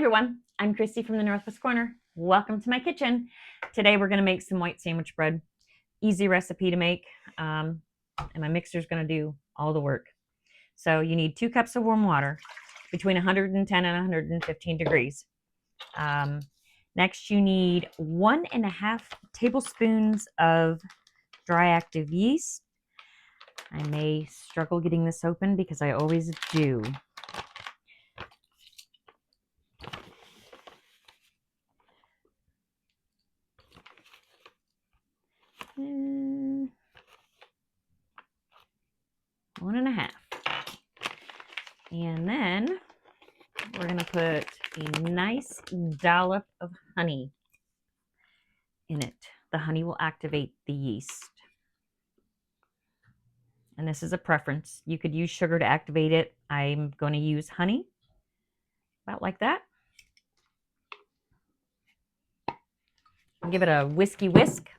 everyone, I'm Christy from the Northwest Corner. Welcome to my kitchen. Today we're going to make some white sandwich bread. Easy recipe to make, and my mixer is going to do all the work. So you need 2 cups of warm water between 110 and 115 degrees. Next you need 1.5 tablespoons of dry active yeast. I may struggle getting this open because I always do. And 1.5. And then we're going to put a nice dollop of honey in it. The honey will activate the yeast. And this is a preference. You could use sugar to activate it. I'm going to use honey, about like that. I'll give it a whiskey whisk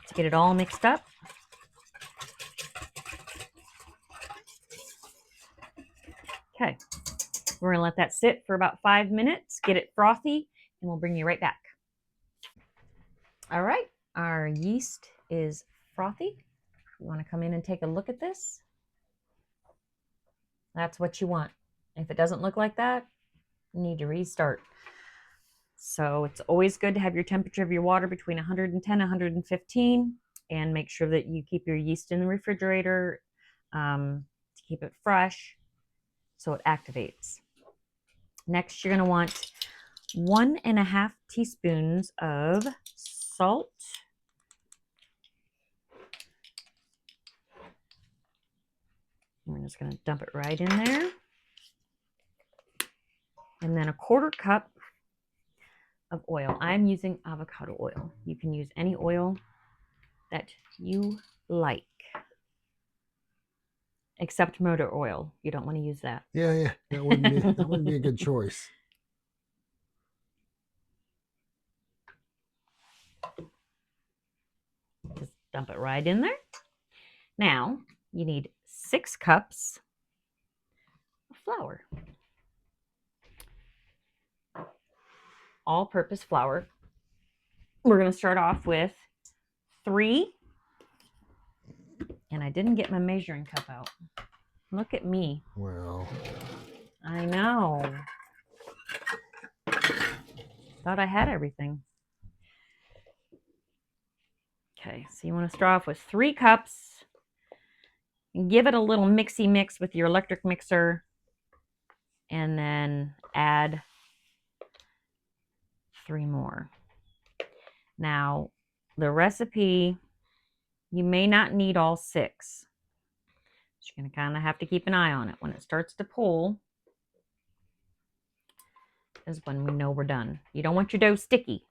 to get it all mixed up. Okay, we're going to let that sit for about 5 minutes, get it frothy, and we'll bring you right back. All right, our yeast is frothy. You want to come in and take a look at this? That's what you want. If it doesn't look like that, you need to restart. So it's always good to have your temperature of your water between 110 and 115, and make sure that you keep your yeast in the refrigerator to keep it fresh so it activates. Next, you're going to want 1.5 teaspoons of salt. We're just going to dump it right in there. And then a 1/4 cup of oil. I'm using avocado oil. You can use any oil that you like, except motor oil. You don't want to use that. Yeah, that wouldn't be a good choice. Just dump it right in there. Now you need 6 cups of flour. All-purpose flour. We're going to start off with 3. And I didn't get my measuring cup out. Look at me. Well, I know. Thought I had everything. Okay, so you want to start off with 3 cups. And give it a little mixy mix with your electric mixer. And then add 3 more. Now, the recipe, you may not need all 6. So you're going to kind of have to keep an eye on it. When it starts to pull is when we know we're done. You don't want your dough sticky.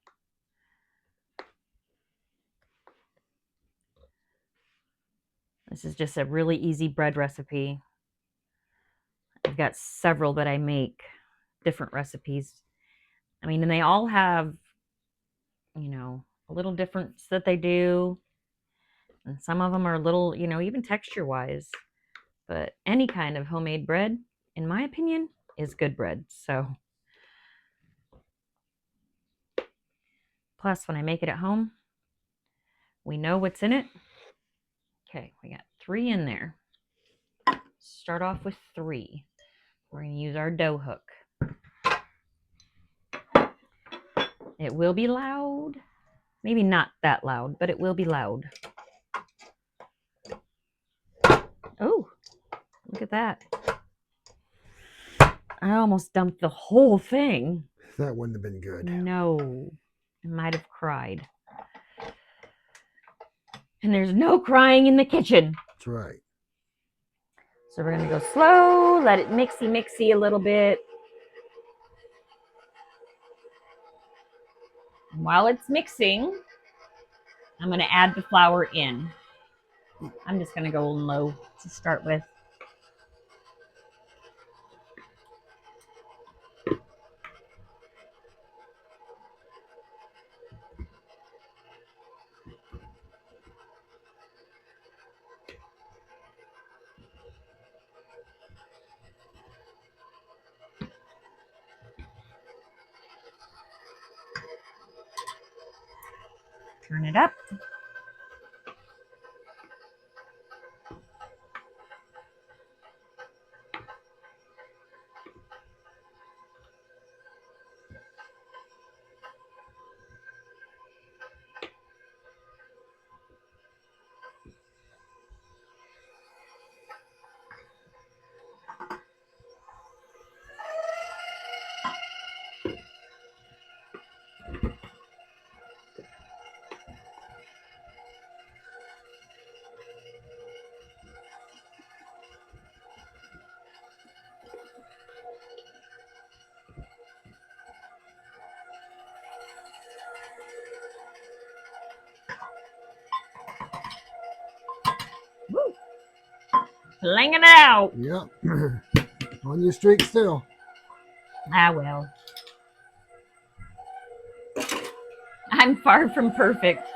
This is just a really easy bread recipe. I've got several that I make, different recipes. I mean, and they all have, a little difference that they do. And some of them are a little, even texture-wise. But any kind of homemade bread, in my opinion, is good bread. So, plus when I make it at home, we know what's in it. Okay, we got 3 in there. Start off with 3. We're going to use our dough hook. It will be loud. Maybe not that loud, but it will be loud. Oh, look at that. I almost dumped the whole thing. That wouldn't have been good. No, I might have cried. And there's no crying in the kitchen. That's right. So we're going to go slow, let it mixy a little bit. And while it's mixing, I'm going to add the flour in. I'm just going to go low to start with. turn it up. Woo. Slinging it out. Yep. On your streak still. Ah, well. I'm far from perfect.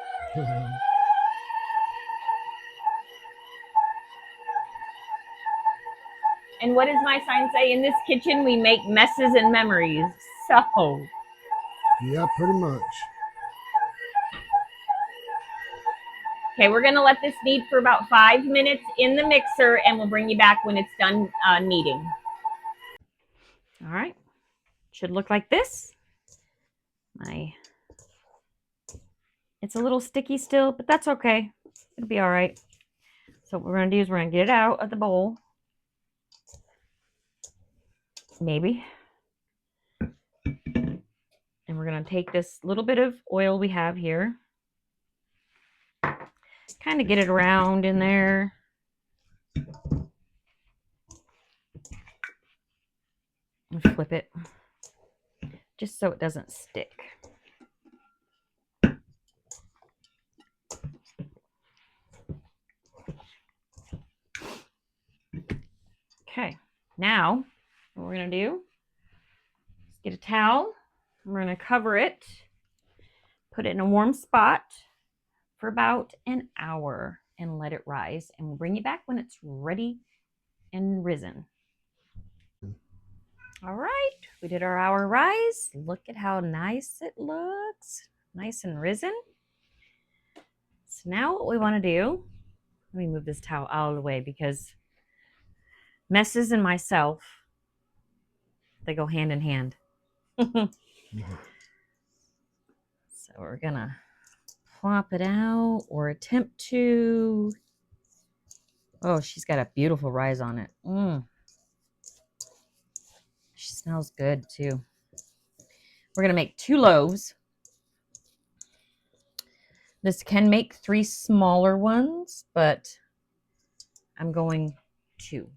And what does my sign say? In this kitchen, we make messes and memories. So, Yeah, pretty much. okay, we're going to let this knead for about 5 minutes in the mixer, and we'll bring you back when it's done kneading. All right. Should look like this. It's a little sticky still, but that's okay. It'll be all right. So what we're going to do is we're going to get it out of the bowl. Maybe. And we're going to take this little bit of oil we have here. Kind of get it around in there. And flip it. Just so it doesn't stick. Okay, now what we're going to do is get a towel. We're going to cover it, put it in a warm spot for about an hour and let it rise. And we'll bring you back when it's ready and risen. All right, we did our hour rise. Look at how nice it looks. Nice and risen. So now what we want to do, let me move this towel out of the way because messes and myself, they go hand in hand. So we're gonna plop it out or attempt to. Oh, she's got a beautiful rise on it. She smells good too. We're gonna make 2 loaves. This can make 3 smaller ones, but I'm going 2.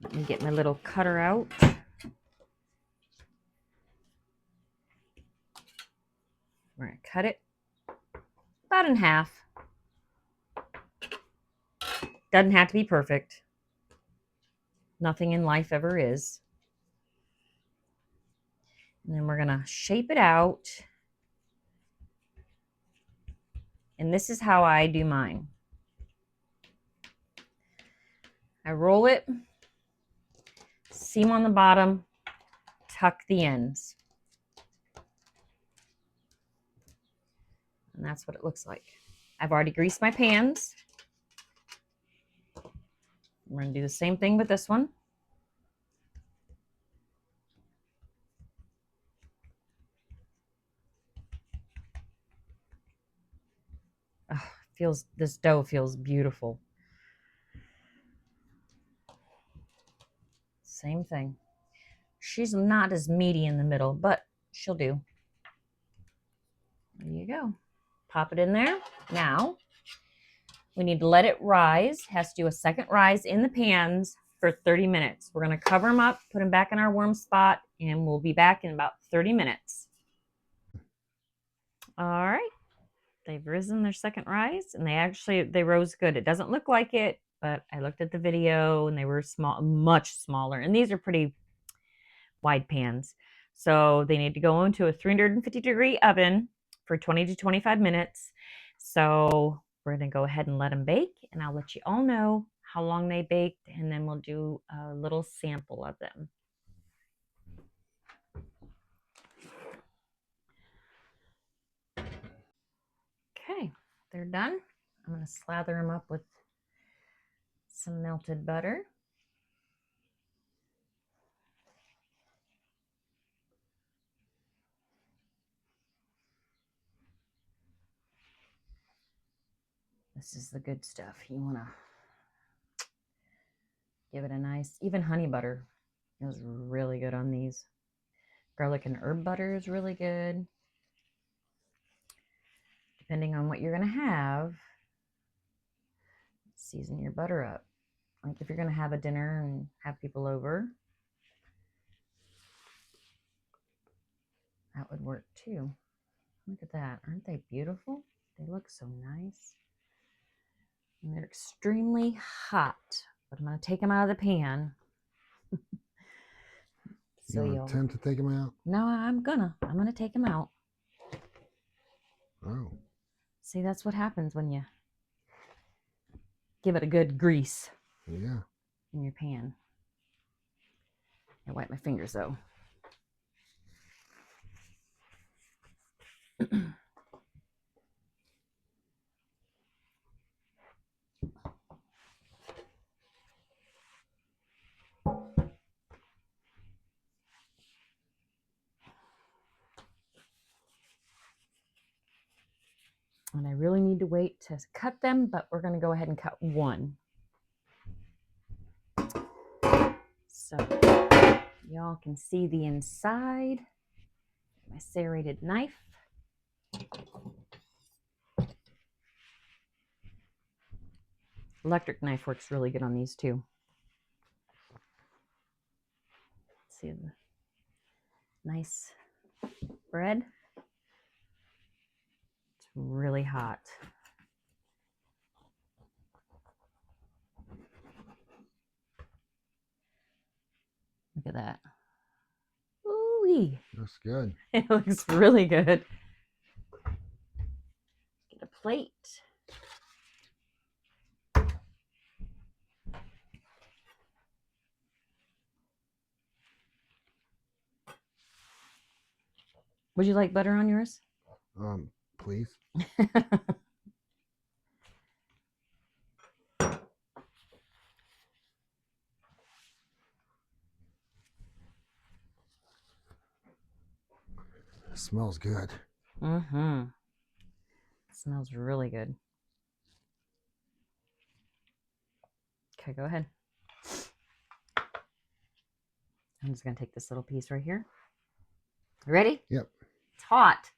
Let me get my little cutter out. We're going to cut it about in half. Doesn't have to be perfect. Nothing in life ever is. And then we're going to shape it out. And this is how I do mine. I roll it, seam on the bottom, tuck the ends. And that's what it looks like. I've already greased my pans. We're going to do the same thing with this one. Oh, this dough feels beautiful. Same thing. She's not as meaty in the middle, but she'll do. There you go. Pop it in there. Now, we need to let it rise. Has to do a second rise in the pans for 30 minutes. We're going to cover them up, put them back in our warm spot, and we'll be back in about 30 minutes. All right. They've risen their second rise, and they rose good. It doesn't look like it, but I looked at the video, and they were small, much smaller. And these are pretty wide pans. So they need to go into a 350-degree oven for 20 to 25 minutes. So we're going to go ahead and let them bake, and I'll let you all know how long they baked, and then we'll do a little sample of them. Okay, they're done. I'm going to slather them up with some melted butter. This is the good stuff. You want to give it a nice, even honey butter is really good on these. Garlic and herb butter is really good. Depending on what you're going to have, season your butter up. Like if you're going to have a dinner and have people over, that would work too. Look at that. Aren't they beautiful? They look so nice. And they're extremely hot, but I'm going to take them out of the pan. So you attempt to take them out? No, I'm gonna take them out. Oh. See, that's what happens when you give it a good grease. Yeah. In your pan. I wipe my fingers though. And I really need to wait to cut them, but we're going to go ahead and cut one. So y'all can see the inside. My serrated knife. Electric knife works really good on these too. See the nice bread. It's really hot. Look at that. Ooh-wee. Looks good. It looks really good. Get a plate. Would you like butter on yours? Please. It smells good. Mm-hmm. It smells really good. Okay, go ahead. I'm just going to take this little piece right here. You ready? Yep. It's hot.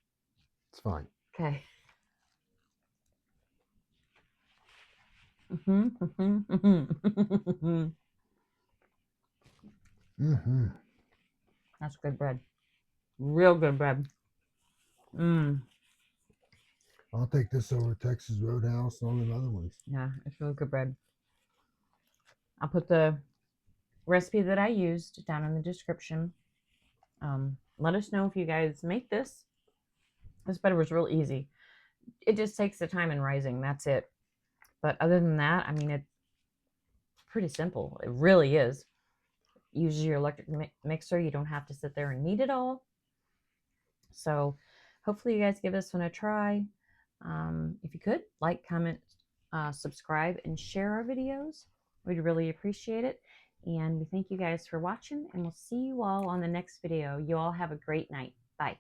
It's fine. Okay. That's good bread. Real good bread. I'll take this over Texas Roadhouse and all them other ones. Yeah, it's really good bread. I'll put the recipe that I used down in the description. Let us know if you guys make this. This butter was real easy. It just takes the time in rising. That's it. But other than that, I mean, it's pretty simple. It really is. Use your electric mixer. You don't have to sit there and knead it all. So hopefully you guys give this one a try. If you could, like, comment, subscribe, and share our videos. We'd really appreciate it. And we thank you guys for watching, and we'll see you all on the next video. You all have a great night. Bye.